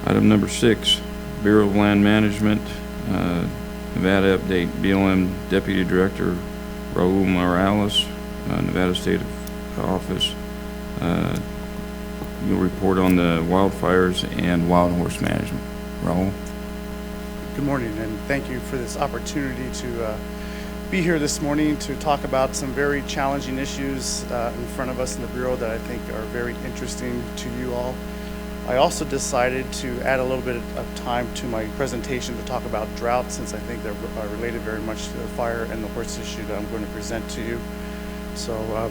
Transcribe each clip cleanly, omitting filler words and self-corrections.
Item number 6, Bureau of Land Management, Nevada update, BLM Deputy Director Raul Morales, Nevada State Office. You'll report on the wildfires and wild horse management. Raul? Good morning, and thank you for this opportunity to be here this morning to talk about some very challenging issues in front of us in the Bureau that I think are very interesting to you all. I also decided to add a little bit of time to my presentation to talk about drought, since I think they're related very much to the fire and the horse issue that I'm going to present to you. So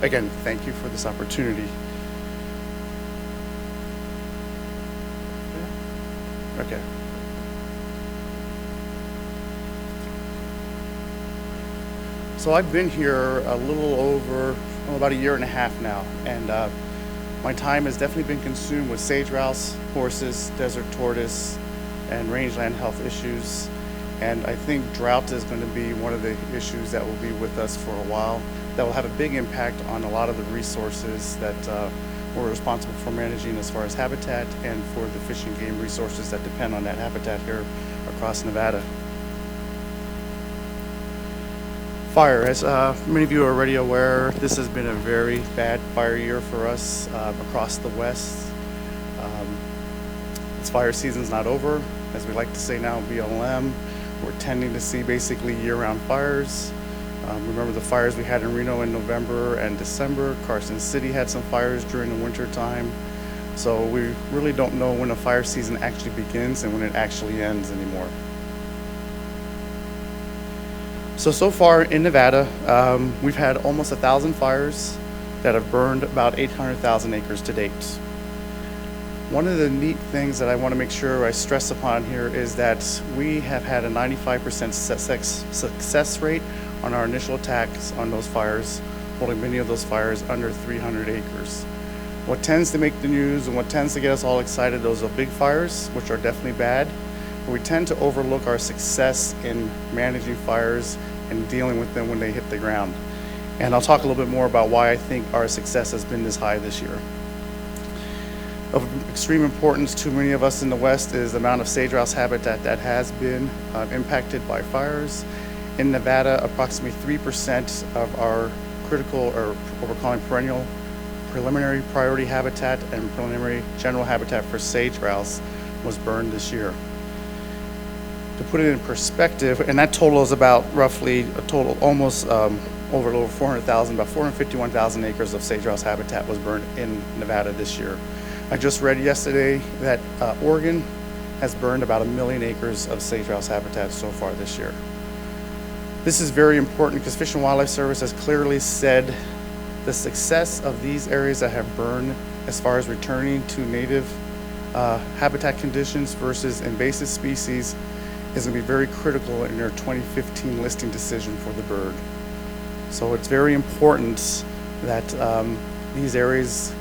again, thank you for this opportunity. Okay. So I've been here a little over about a year and a half now, and my time has definitely been consumed with sage grouse, horses, desert tortoise, and rangeland health issues. And I think drought is going to be one of the issues that will be with us for a while, that will have a big impact on a lot of the resources that we're responsible for managing as far as habitat and for the fish and game resources that depend on that habitat here across Nevada. Fire, as many of you are already aware, this has been a very bad fire year for us across the West. This fire season's not over. As we like to say now, BLM, we're tending to see basically year-round fires. Remember the fires we had in Reno in November and December. Carson City had some fires during the winter time. So we really don't know when a fire season actually begins and when it actually ends anymore. So far in Nevada, we've had almost 1,000 fires that have burned about 800,000 acres to date. One of the neat things that I want to make sure I stress upon here is that we have had a 95% success rate on our initial attacks on those fires, holding many of those fires under 300 acres. What tends to make the news and what tends to get us all excited, those are big fires, which are definitely bad. But we tend to overlook our success in managing fires and dealing with them when they hit the ground. And I'll talk a little bit more about why I think our success has been this high this year. Of extreme importance to many of us in the West is the amount of sage grouse habitat that has been impacted by fires. In Nevada, approximately 3% of our critical, or what we're calling perennial, preliminary priority habitat and preliminary general habitat for sage grouse was burned this year. To put it in perspective, and that total is about roughly a total almost over 400,000, about 451,000 acres of sage grouse habitat was burned in Nevada this year. I just read yesterday that Oregon has burned about 1 million acres of sage grouse habitat so far this year. This is very important because Fish and Wildlife Service has clearly said the success of these areas that have burned as far as returning to native habitat conditions versus invasive species is going to be very critical in their 2015 listing decision for the bird. So it's very important that these areas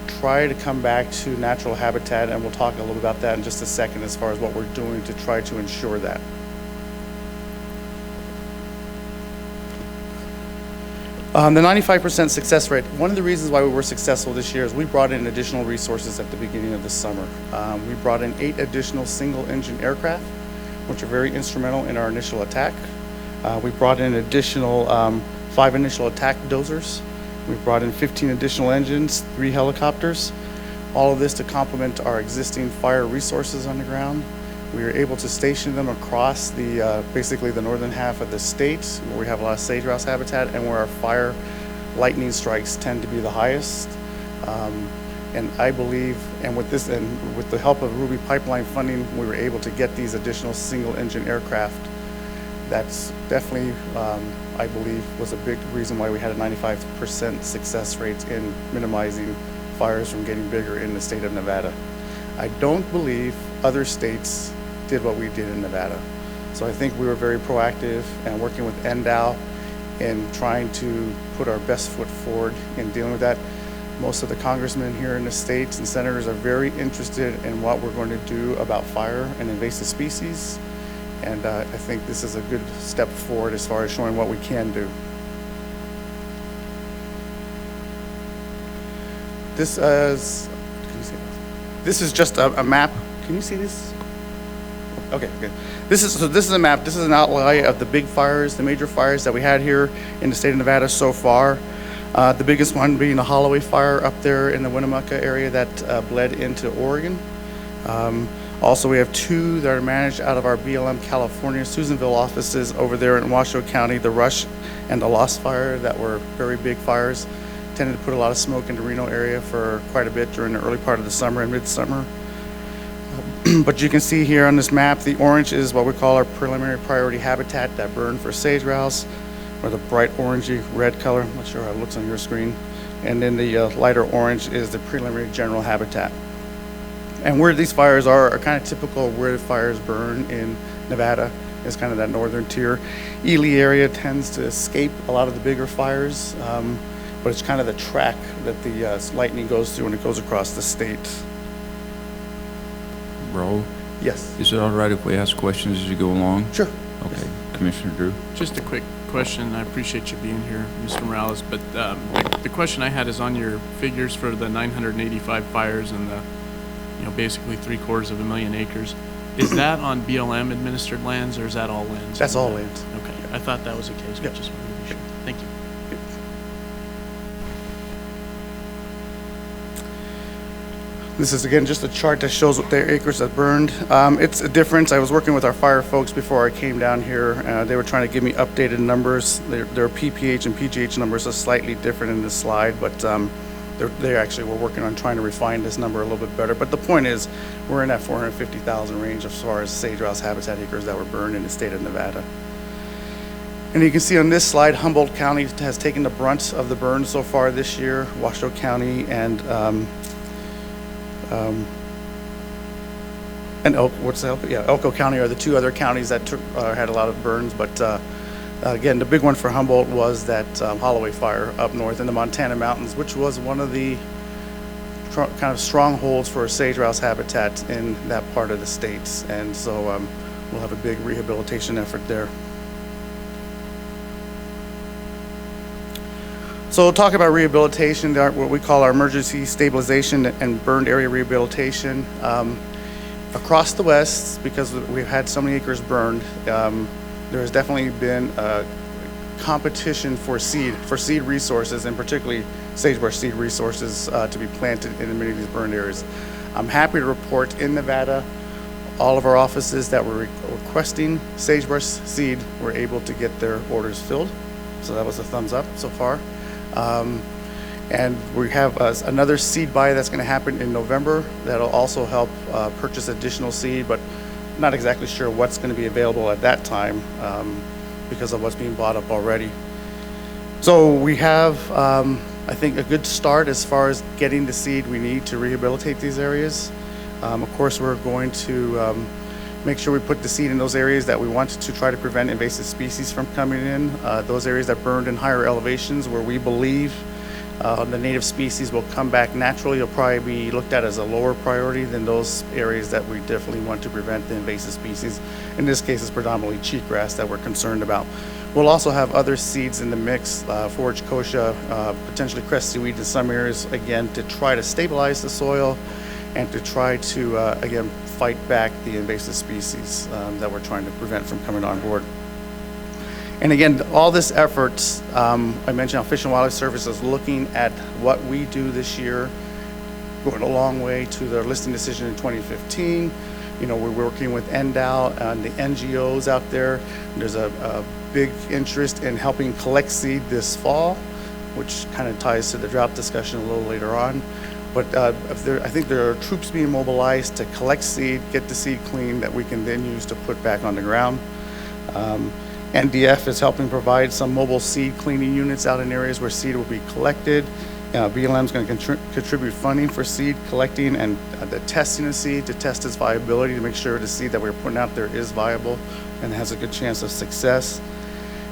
try to come back to natural habitat, and we'll talk a little about that in just a second as far as what we're doing to try to ensure that. The 95% success rate, one of the reasons why we were successful this year is we brought in additional resources at the beginning of the summer. We brought in 8 additional single-engine aircraft, which are very instrumental in our initial attack. We brought in additional 5 initial attack dozers. We brought in 15 additional engines, 3 helicopters. All of this to complement our existing fire resources on the ground. We were able to station them across the basically the northern half of the state, where we have a lot of sage grouse habitat and where our fire lightning strikes tend to be the highest. And I believe, and with this, and with the help of Ruby pipeline funding, we were able to get these additional single-engine aircraft. That's definitely, I believe, was a big reason why we had a 95% success rate in minimizing fires from getting bigger in the state of Nevada. I don't believe other states did what we did in Nevada. So I think we were very proactive and working with NDOW in trying to put our best foot forward in dealing with that. Most of the congressmen here in the states and senators are very interested in what we're going to do about fire and invasive species. And I think this is a good step forward as far as showing what we can do. This is, can you see that? This is just a map. Can you see this? Okay, good. This is a map. This is an outline of the big fires, the major fires that we had here in the state of Nevada so far. The biggest one being the Holloway fire up there in the Winnemucca area that bled into Oregon. Also, we have two that are managed out of our BLM California Susanville offices over there in Washoe County, the Rush and the Lost Fire, that were very big fires. Tended to put a lot of smoke in the Reno area for quite a bit during the early part of the summer and midsummer. But you can see here on this map, the orange is what we call our preliminary priority habitat that burned for sage grouse, or the bright orangey red color. I'm not sure how it looks on your screen. And then the lighter orange is the preliminary general habitat. And where these fires are kind of typical of where the fires burn in Nevada. Is kind of that northern tier. Ely area tends to escape a lot of the bigger fires, but it's kind of the track that the lightning goes through when it goes across the state. Raul, Yes. is it all right if we ask questions as you go along? Sure. Okay, Commissioner Drew? Just a quick question. I appreciate you being here, Mr. Morales, but the question I had is on your figures for the 985 fires and the, basically 750,000 acres. Is that on BLM administered lands, or is that all lands? That's all lands. Okay, I thought that was the case, but Yep. just wanted to be sure. Thank you. This is again just a chart that shows what their acres that burned. It's a difference. I was working with our fire folks before I came down here. They were trying to give me updated numbers. Their PPH and PGH numbers are slightly different in this slide, but they actually were working on trying to refine this number a little bit better. But the point is, we're in that 450,000 range as far as sage grouse habitat acres that were burned in the state of Nevada. And you can see on this slide, Humboldt County has taken the brunt of the burn so far this year. Washoe County and Elko County are the two other counties that had a lot of burns. But again, the big one for Humboldt was that Holloway fire up north in the Montana mountains, which was one of the kind of strongholds for sage grouse habitat in that part of the states. And so we'll have a big rehabilitation effort there. So we'll talk about rehabilitation, what we call our emergency stabilization and burned area rehabilitation. Across the West, because we've had so many acres burned, there has definitely been a competition for seed resources, and particularly sagebrush seed resources to be planted in many of these burned areas. I'm happy to report in Nevada, all of our offices that were requesting sagebrush seed were able to get their orders filled. So that was a thumbs up so far. And we have another seed buy that's going to happen in November that'll also help purchase additional seed, but not exactly sure what's going to be available at that time because of what's being bought up already. So we have, I think, a good start as far as getting the seed we need to rehabilitate these areas. Of course, we're going to make sure we put the seed in those areas that we want to try to prevent invasive species from coming in. Those areas that burned in higher elevations where we believe the native species will come back naturally will probably be looked at as a lower priority than those areas that we definitely want to prevent the invasive species. In this case, it's predominantly cheatgrass that we're concerned about. We'll also have other seeds in the mix, forage kochia, potentially crested weed in some areas, again, to try to stabilize the soil and to try to, again, fight back the invasive species that we're trying to prevent from coming on board. And again, all this efforts, I mentioned how Fish and Wildlife Service is looking at what we do this year, going a long way to their listing decision in 2015. We're working with NDOW and the NGOs out there. There's a big interest in helping collect seed this fall, which kind of ties to the drought discussion a little later on. But I think there are troops being mobilized to collect seed, get the seed clean that we can then use to put back on the ground. NDF is helping provide some mobile seed cleaning units out in areas where seed will be collected. BLM is going to contribute funding for seed collecting and the testing of seed to test its viability to make sure the seed that we're putting out there is viable and has a good chance of success.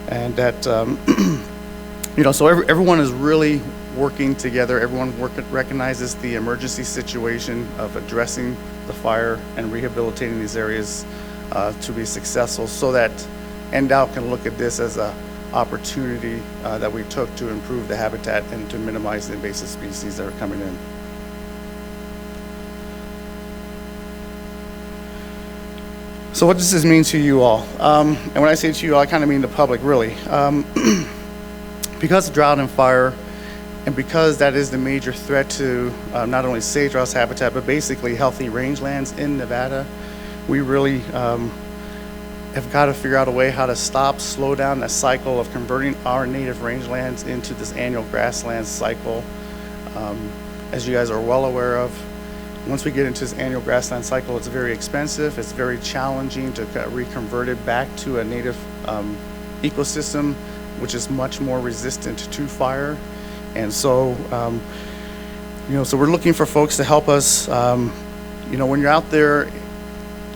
And that, so everyone is really working together. Everyone recognizes the emergency situation of addressing the fire and rehabilitating these areas to be successful, so that NDOW can look at this as an opportunity that we took to improve the habitat and to minimize the invasive species that are coming in. So what does this mean to you all? And when I say to you all, I kind of mean the public, really. Because of drought and fire, and because that is the major threat to not only sage-grouse habitat, but basically healthy rangelands in Nevada, we really have got to figure out a way how to slow down that cycle of converting our native rangelands into this annual grassland cycle. As you guys are well aware of, once we get into this annual grassland cycle, it's very expensive, it's very challenging to reconvert it back to a native ecosystem, which is much more resistant to fire. And so, so we're looking for folks to help us, when you're out there,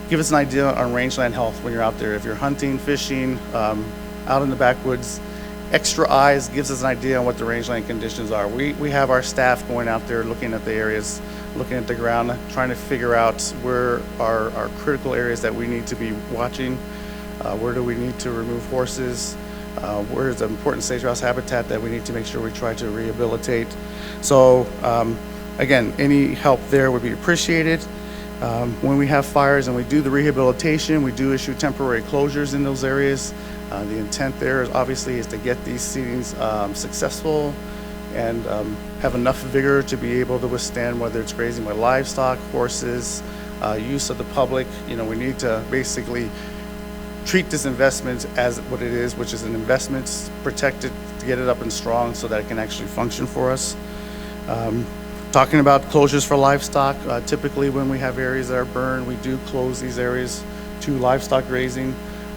give us an idea on rangeland health when you're out there. If you're hunting, fishing, out in the backwoods, extra eyes gives us an idea on what the rangeland conditions are. We have our staff going out there looking at the areas, looking at the ground, trying to figure out where are our critical areas that we need to be watching, where do we need to remove horses, where is the important sage-grouse habitat that we need to make sure we try to rehabilitate. So again, any help there would be appreciated. When we have fires and we do the rehabilitation, we do issue temporary closures in those areas. The intent there is obviously to get these seedings successful and have enough vigor to be able to withstand whether it's grazing by livestock, horses, use of the public. We need to basically treat this investment as what it is, which is an investment, protect it, to get it up and strong so that it can actually function for us. Talking about closures for livestock, typically when we have areas that are burned, we do close these areas to livestock grazing.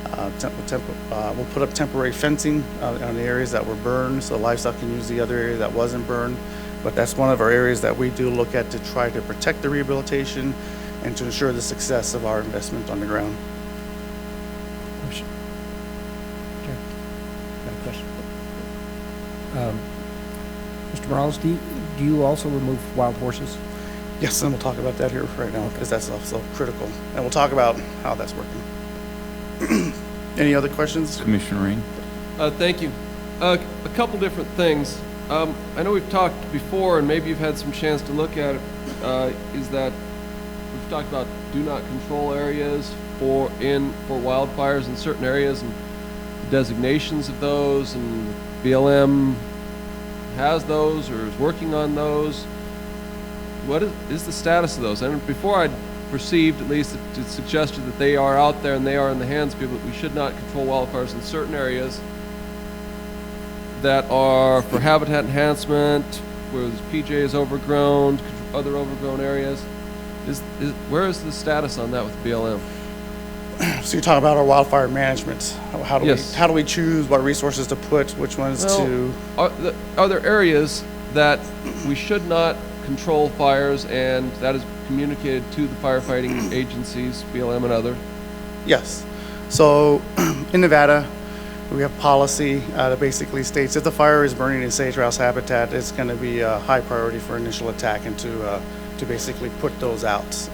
We'll put up temporary fencing on the areas that were burned so livestock can use the other area that wasn't burned. But that's one of our areas that we do look at to try to protect the rehabilitation and to ensure the success of our investment on the ground. Question? Sure. Got a question? Mr. Morales, do you also remove wild horses? Yes, and we'll talk about that here right now because that's also critical. And we'll talk about how that's working. Any other questions? Commissioner Rain. Thank you. A couple different things. I know we've talked before, and maybe you've had some chance to look at it, is that we've talked about do not control areas for wildfires in certain areas and designations of those, and BLM has those or is working on those. What is the status of those? And before I'd perceived, at least, it suggested that they are out there and they are in the hands of people, that we should not control wildfires in certain areas that are for habitat enhancement, where the PJ is overgrown, other overgrown areas. Where is the status on that with BLM? So you're talking about our wildfire management. Yes. How do we choose what resources to put, which ones to? Are there areas that we should not control fires, and that is communicated to the firefighting agencies, BLM and other? Yes. So in Nevada, we have policy that basically states if the fire is burning in sage-grouse habitat, it's going to be a high priority for initial attack and to basically put those out.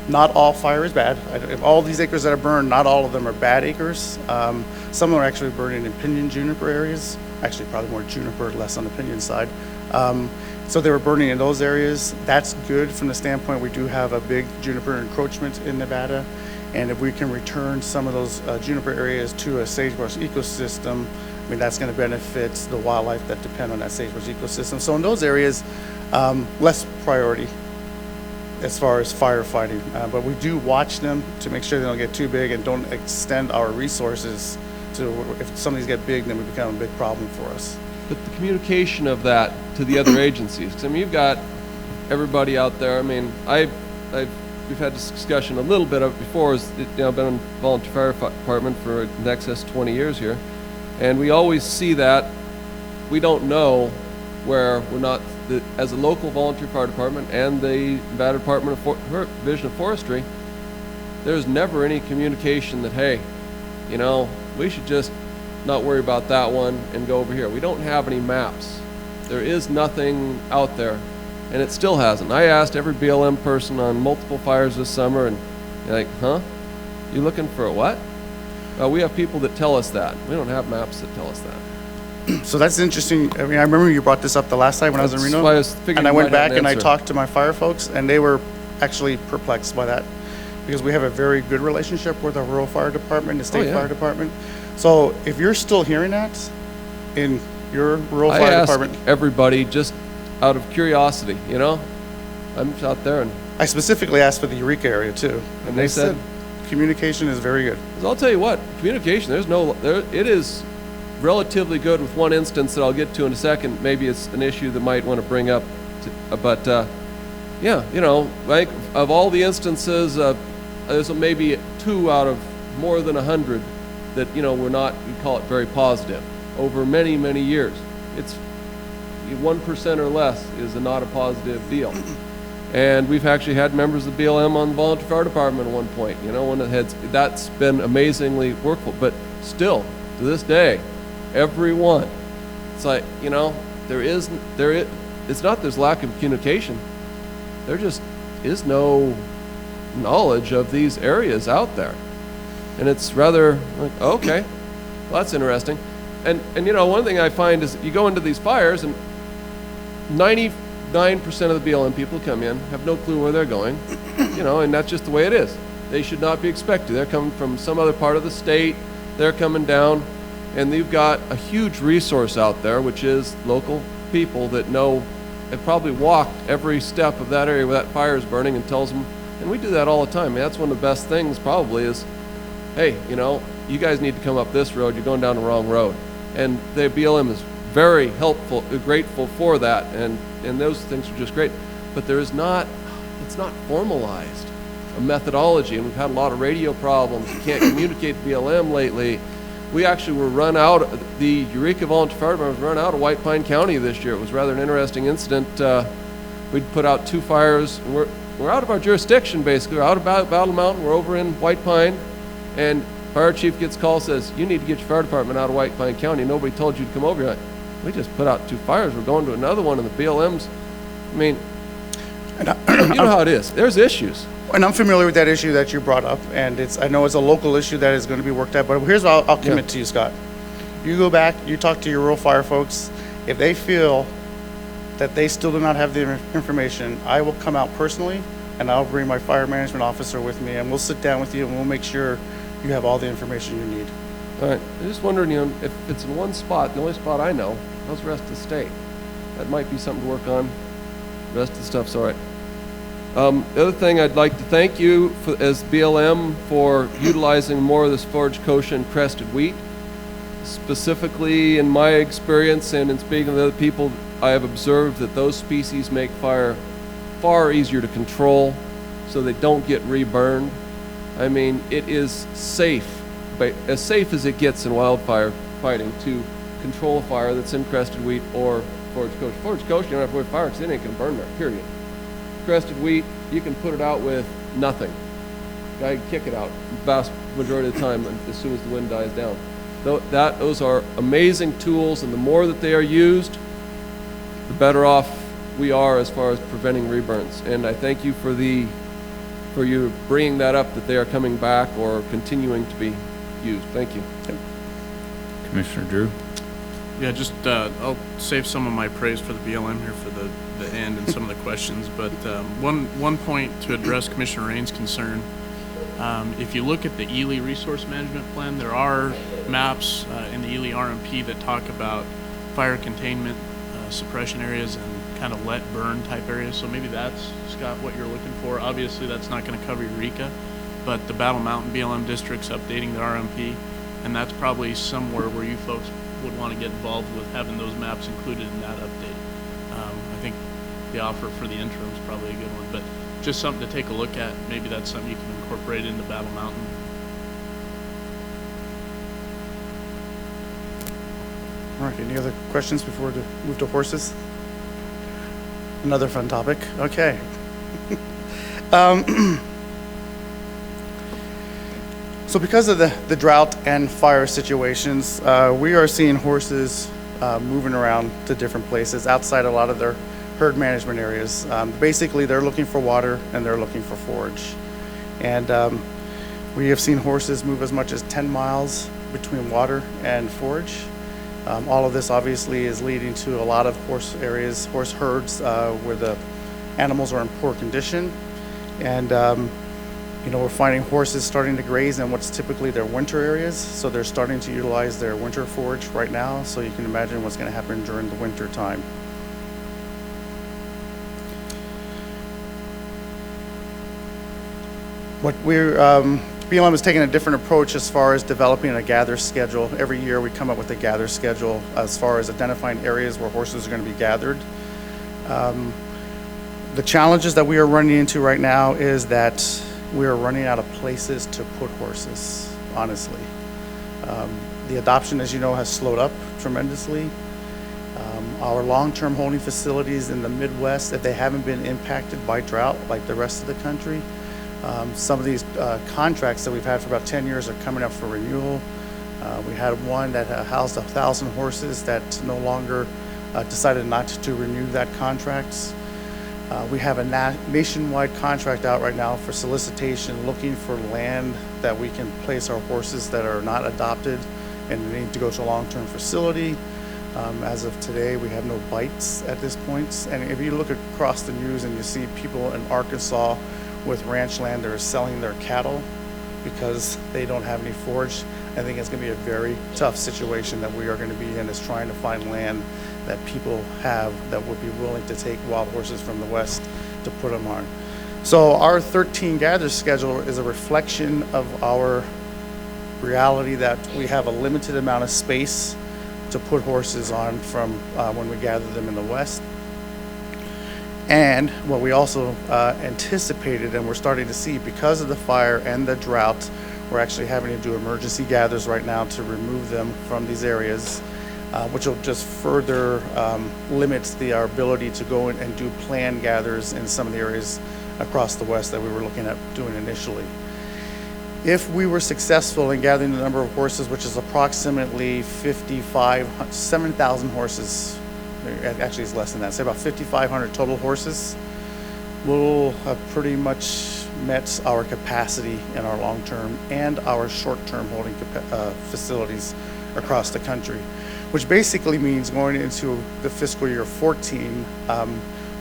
Not all fire is bad. All these acres that are burned, not all of them are bad acres. Some of them are actually burning in pinyon juniper areas. Actually, probably more juniper, less on the pinyon side. So they were burning in those areas. That's good from the standpoint we do have a big juniper encroachment in Nevada. And if we can return some of those juniper areas to a sagebrush ecosystem, I mean, that's going to benefit the wildlife that depend on that sagebrush ecosystem. So in those areas, less priority as far as firefighting. But we do watch them to make sure they don't get too big and don't extend our resources to, if some of these get big, then we become a big problem for us. But the communication of that to the other agencies, because I mean, you've got everybody out there. I mean, we've had this discussion a little bit of before. I've been in volunteer fire department for in excess of 20 years here, and we always see that we don't know where we're not, as a local volunteer fire department and the Nevada Department of Division of Forestry, there's never any communication that, hey, we should just not worry about that one and go over here. We don't have any maps. There is nothing out there, and it still hasn't. I asked every BLM person on multiple fires this summer, and they're like, huh? You looking for a what? We have people that tell us that. We don't have maps that tell us that. So that's interesting. I mean, I remember you brought this up the last time when I was in Reno. And I went back and I talked to my fire folks, and they were actually perplexed by that. because we have a very good relationship with our rural fire department, the state yeah. fire department. So if you're still hearing that in your rural I fire ask department, everybody just out of curiosity, you know? I'm just out there and I specifically asked for the Eureka area too. And they said communication is very good. 'cause I'll tell you what, communication, it is relatively good with one instance that I'll get to in a second. Maybe it's an issue that might want to bring up, yeah, you know, like of all the instances, there's maybe 2 out of more than 100 that, you know, we call it very positive over many, many years. It's 1% or less is not a positive deal. And we've actually had members of BLM on the volunteer fire department at one point, you know, when that's been amazingly workful. But still, to this day, everyone, it's like, you know, it's not there's lack of communication. There just is no knowledge of these areas out there. And it's rather like, okay, well, that's interesting. And you know, one thing I find is you go into these fires and 99% of the BLM people come in, have no clue where they're going, you know, and that's just the way it is. They should not be expected. They're coming from some other part of the state, they're coming down, and you've got a huge resource out there, which is local people that know, have probably walked every step of that area where that fire is burning and tells them, and we do that all the time. I mean, that's one of the best things probably is, hey, you know, you guys need to come up this road, you're going down the wrong road. And the BLM is very helpful, grateful for that, and those things are just great. But it's not formalized, a methodology, and we've had a lot of radio problems. You can't communicate to BLM lately. We actually were run out, the Eureka Volunteer Fire Department was run out of White Pine County this year. It was rather an interesting incident. We'd put out 2 fires, and we're out of our jurisdiction basically. We're out of Battle Mountain, we're over in White Pine, and fire chief gets a call, says, you need to get your fire department out of White Pine County. Nobody told you to come over here. We just put out 2 fires. We're going to another one, and the BLM's, I mean, you know how it is. There's issues. And I'm familiar with that issue that you brought up, and I know it's a local issue that is going to be worked out, but here's what I'll commit to you, Scott. You go back, you talk to your rural fire folks. If they feel that they still do not have the information, I will come out personally, and I'll bring my fire management officer with me, and we'll sit down with you, and we'll make sure you have all the information you need. All right. I'm just wondering, you know, if it's in one spot, the only spot I know, how's the rest of the state? That might be something to work on. The rest of the stuff's all right. The other thing, I'd like to thank you as BLM for utilizing more of this forage kochia and crested wheat. Specifically, in my experience and in speaking with other people, I have observed that those species make fire far easier to control so they don't get reburned. I mean, it is safe, but as safe as it gets in wildfire fighting to control a fire that's in crested wheat or forage kochia. Forage kochia, you don't have to worry about fire because it ain't going to burn there, period. Crested wheat, you can put it out with nothing. Guy can kick it out the vast majority of the time as soon as the wind dies down. Those are amazing tools, and the more that they are used, the better off we are as far as preventing reburns. And I thank you for you bringing that up, that they are coming back or continuing to be used. Thank you. Commissioner Drew? Yeah, just I'll save some of my praise for the BLM here for the end and some of the questions. But one point to address Commissioner Rain's concern, if you look at the Ely Resource Management Plan, there are maps in the Ely RMP that talk about fire containment, suppression areas, and kind of let burn type areas. So maybe that's, Scott, what you're looking for. Obviously, that's not going to cover Eureka, but the Battle Mountain BLM district's updating their RMP, and that's probably somewhere where you folks would want to get involved with having those maps included in that update. I think the offer for the interim is probably a good one, but just something to take a look at. Maybe that's something you can incorporate into Battle Mountain. All right, any other questions before we move to horses? Another fun topic. Okay. So because of the drought and fire situations, we are seeing horses moving around to different places outside a lot of their herd management areas. Basically, they're looking for water and they're looking for forage. And we have seen horses move as much as 10 miles between water and forage. All of this obviously is leading to a lot of horse herds where the animals are in poor condition. And We're finding horses starting to graze in what's typically their winter areas, so they're starting to utilize their winter forage right now, so you can imagine what's going to happen during the winter time. BLM is taking a different approach as far as developing a gather schedule. Every year we come up with a gather schedule as far as identifying areas where horses are going to be gathered. The challenges that we are running into right now is that we are running out of places to put horses, honestly. The adoption, as you know, has slowed up tremendously. Our long-term holding facilities in the Midwest, if they haven't been impacted by drought like the rest of the country, some of these contracts that we've had for about 10 years are coming up for renewal. We had one that housed 1,000 horses that no longer decided not to renew that contract. We have a nationwide contract out right now for solicitation, looking for land that we can place our horses that are not adopted and need to go to a long-term facility. As of today, we have no bites at this point. And if you look across the news and you see people in Arkansas with ranch land that are selling their cattle because they don't have any forage, I think it's going to be a very tough situation that we are going to be in, is trying to find land that people have that would be willing to take wild horses from the West to put them on. So our 13 gather schedule is a reflection of our reality that we have a limited amount of space to put horses on from when we gather them in the West. And what we also anticipated, and we're starting to see because of the fire and the drought, we're actually having to do emergency gathers right now to remove them from these areas, which will just further limit our ability to go in and do planned gathers in some of the areas across the West that we were looking at doing initially. If we were successful in gathering the number of horses, which is approximately 7,000 horses, actually it's less than that, say about 5,500 total horses, we'll have pretty much met our capacity in our long-term and our short-term holding facilities across the country, which basically means going into the fiscal year 14, the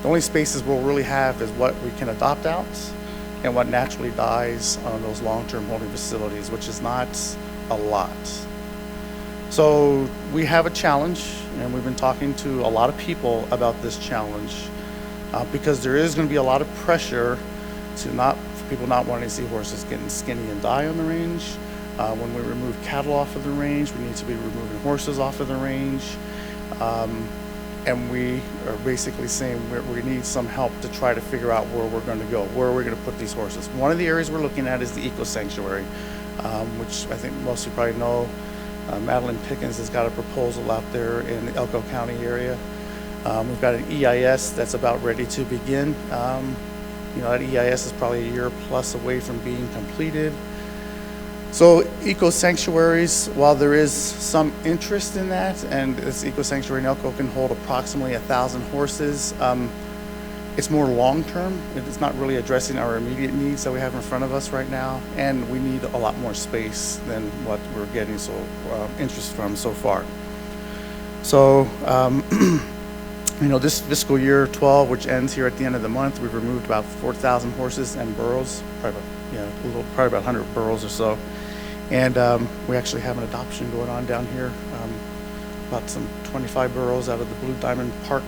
only spaces we'll really have is what we can adopt out and what naturally dies on those long-term holding facilities, which is not a lot. So we have a challenge, and we've been talking to a lot of people about this challenge because there is going to be a lot of pressure for people not wanting to see horses getting skinny and die on the range. When we remove cattle off of the range, we need to be removing horses off of the range. And we are basically saying we need some help to try to figure out where we're going to go, where we're going to put these horses. One of the areas we're looking at is the eco sanctuary, which I think most of you probably know. Madeline Pickens has got a proposal out there in the Elko County area. We've got an EIS that's about ready to begin. That EIS is probably a year plus away from being completed. So eco sanctuaries, while there is some interest in that, and this eco sanctuary in Elko can hold approximately 1,000 horses, it's more long-term. It's not really addressing our immediate needs that we have in front of us right now, and we need a lot more space than what we're getting interest from so far. So, this fiscal year 12, which ends here at the end of the month, we've removed about 4,000 horses and burros, probably about 100 burros or so. And we actually have an adoption going on down here, about some 25 burros out of the Blue Diamond Park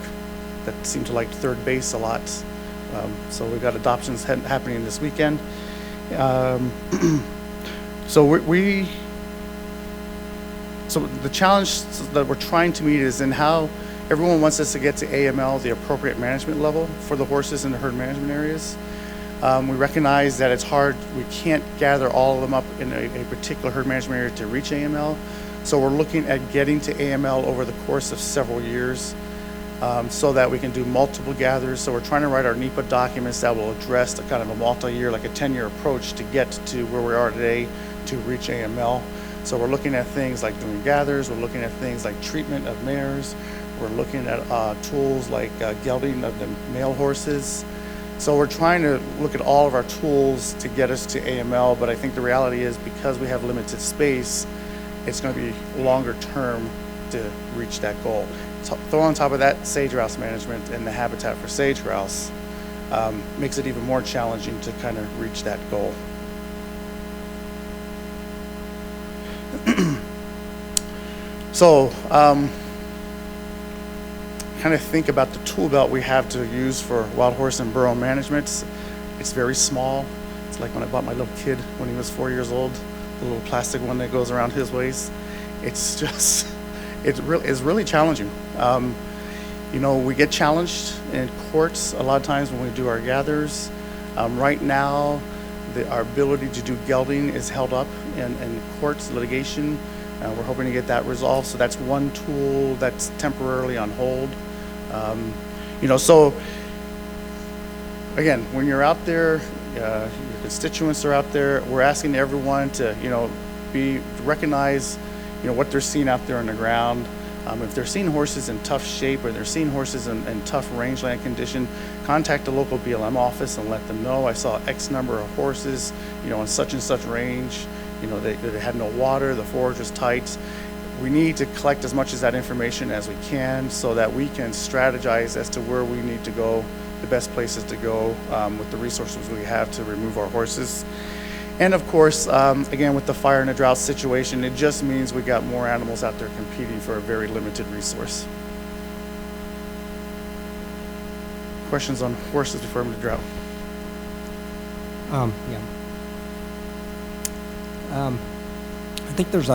that seem to like third base a lot. So we've got adoptions happening this weekend. So the challenge that we're trying to meet is in how everyone wants us to get to AML, the appropriate management level for the horses in the herd management areas. We recognize that it's hard. We can't gather all of them up in a particular herd management area to reach AML. So we're looking at getting to AML over the course of several years so that we can do multiple gathers. So we're trying to write our NEPA documents that will address the kind of a multi-year, like a 10-year approach to get to where we are today to reach AML. So we're looking at things like doing gathers. We're looking at things like treatment of mares. We're looking at tools like gelding of the male horses. So we're trying to look at all of our tools to get us to AML, but I think the reality is because we have limited space, it's going to be longer term to reach that goal. Throw on top of that sage grouse management and the habitat for sage grouse makes it even more challenging to kind of reach that goal. So, kind of think about the tool belt we have to use for wild horse and burrow management. It's very small. It's like when I bought my little kid when he was 4 years old, the little plastic one that goes around his waist. It's just, it's really challenging. You know, we get challenged in courts a lot of times when we do our gathers. Right now, our ability to do gelding is held up in courts, litigation. We're hoping to get that resolved. So that's one tool that's temporarily on hold. You know, so again, when you're out there, your constituents are out there, we're asking everyone to, you know, recognize, you know, what they're seeing out there on the ground. If they're seeing horses in tough shape or they're seeing horses in tough rangeland condition, contact the local BLM office and let them know, I saw X number of horses, you know, in such and such range. You know, they had no water, the forage was tight. We need to collect as much of that information as we can so that we can strategize as to where we need to go, the best places to go with the resources we have to remove our horses. And of course, again, with the fire and the drought situation, it just means we got more animals out there competing for a very limited resource. Questions on horses before we move to drought? Yeah. I think there's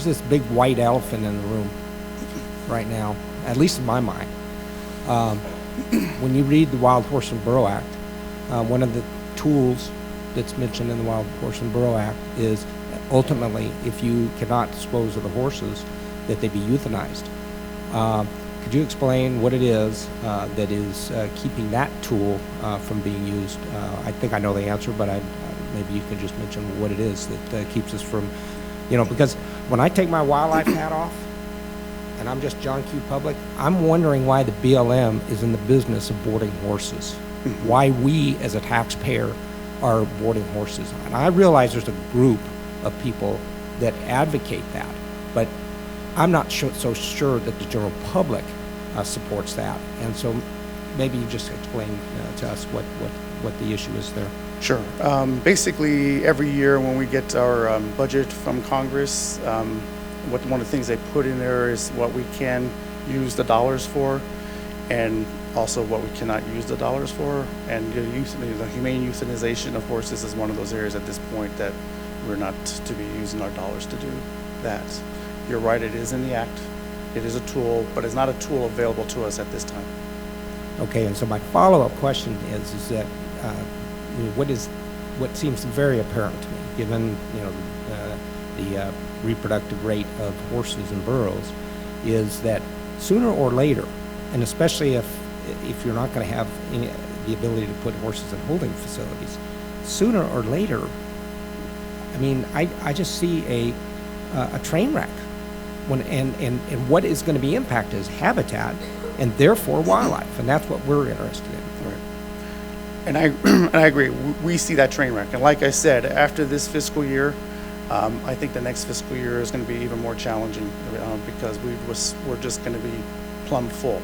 this big white elephant in the room right now, at least in my mind. When you read the Wild Horse and Burrow Act, one of the tools that's mentioned in the Wild Horse and Burrow Act is ultimately, if you cannot dispose of the horses, that they be euthanized. Could you explain what it is that is keeping that tool from being used? I think I know the answer, but maybe you can just mention what it is that keeps us from, you know, because when I take my wildlife hat off and I'm just John Q. Public, I'm wondering why the BLM is in the business of boarding horses, why we as a taxpayer are boarding horses. And I realize there's a group of people that advocate that, but I'm not so sure that the general public supports that. And so maybe you just explain to us what the issue is there. Sure. Basically, every year when we get our budget from Congress, one of the things they put in there is what we can use the dollars for, and also what we cannot use the dollars for. And the humane euthanization of horses is one of those areas at this point that we're not to be using our dollars to do that. You're right, it is in the act. It is a tool, but it's not a tool available to us at this time. Okay, and so my follow-up question is that what seems very apparent to me, given the reproductive rate of horses and burros, is that sooner or later, and especially if you're not going to have the ability to put horses in holding facilities, sooner or later, I mean, I just see a train wreck. And what is going to be impacted is habitat and therefore wildlife, and that's what we're interested in. Right. And I agree. We see that train wreck. And like I said, after this fiscal year, I think the next fiscal year is going to be even more challenging because we're just going to be plumb full.